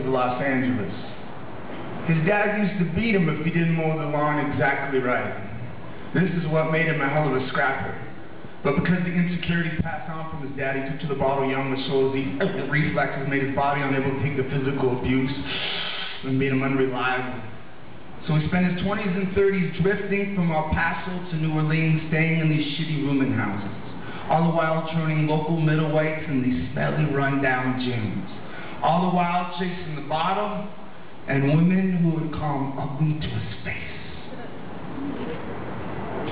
of Los Angeles. His dad used to beat him if he didn't mow the lawn exactly right. This is what made him a hell of a scrapper. But because the insecurities passed on from his dad, he took to the bottle young, which shows the reflexes made his body unable to take the physical abuse and made him unreliable. So he spent his 20s and 30s drifting from El Paso to New Orleans, staying in these shitty rooming houses, all the while turning local middleweights in these smelly, rundown gyms, all the while chasing the bottle and women who would come ugly to his face.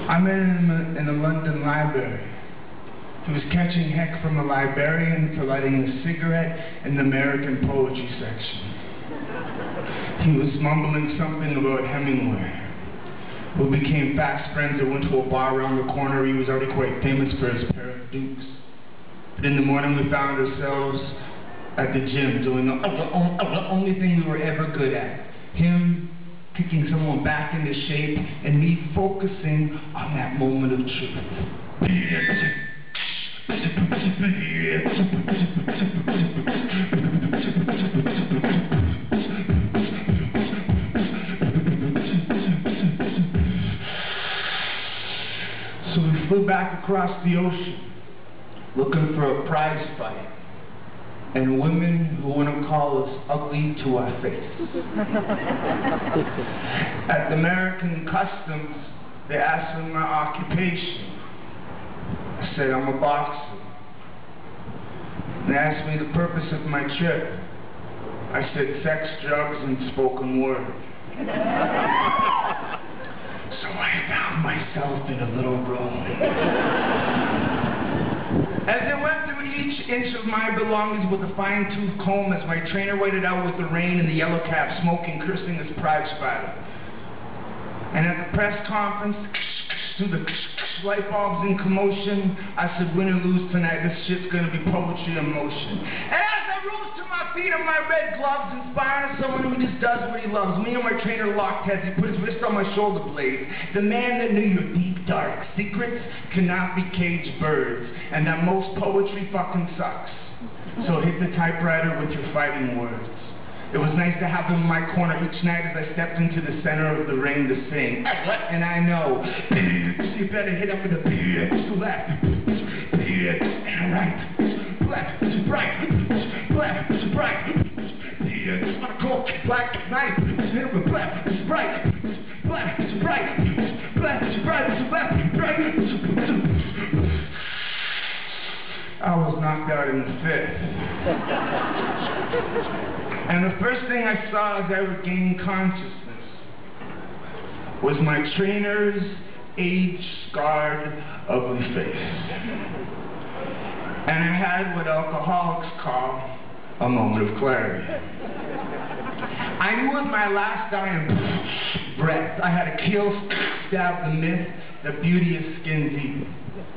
I met him in a London library. He was catching heck from a librarian for lighting a cigarette in the American poetry section. He was mumbling something about Hemingway. We became fast friends and went to a bar around the corner. He was already quite famous for his pair of dukes. But in the morning we found ourselves at the gym doing the only thing we were ever good at. Him kicking someone back into shape and me focusing on that moment of truth. So we flew back across the ocean, looking for a prize fight, and women who wouldn't call us ugly to our face. At the American Customs, they asked me my occupation. I said, I'm a boxer. They asked me the purpose of my trip. I said, sex, drugs, and spoken word. So I found myself in a little room. As I went through each inch of my belongings with a fine-tooth comb, as my trainer waited out with the rain in the yellow cab, smoking, cursing his prize fighter. And at the press conference, through the light bulbs in commotion, I said, win or lose tonight, this shit's gonna be poetry in motion. And as I rose to my feet in my red gloves, inspiring someone who just does what he loves, me and my trainer locked heads. He put his wrist on my shoulder blade. The man that knew your deep, dark secrets cannot be caged birds, and that most poetry fucking sucks. So hit the typewriter with your fighting words. It was nice to have him in my corner each night as I stepped into the center of the ring to sing. And I know, you better hit him with a left, and right, left, right, left, right. On a cold black night, hit him with left, right, left, right, left, right. I was knocked out in the fifth. And the first thing I saw as I regained consciousness was my trainer's age-scarred, ugly face. And I had what alcoholics call a moment of clarity. I knew with my last dying breath I had to kill, stab the myth, the beauty of skin deep.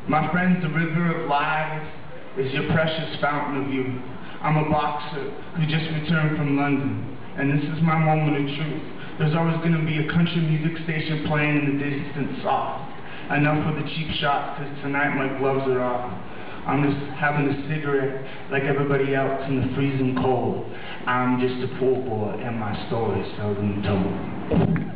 My friends, the river of lies is your precious fountain of youth. I'm a boxer who just returned from London, and this is my moment of truth. There's always going to be a country music station playing in the distance soft. Enough with the cheap shots, because tonight my gloves are off. I'm just having a cigarette like everybody else in the freezing cold. I'm just a poor boy, and my story is seldom told.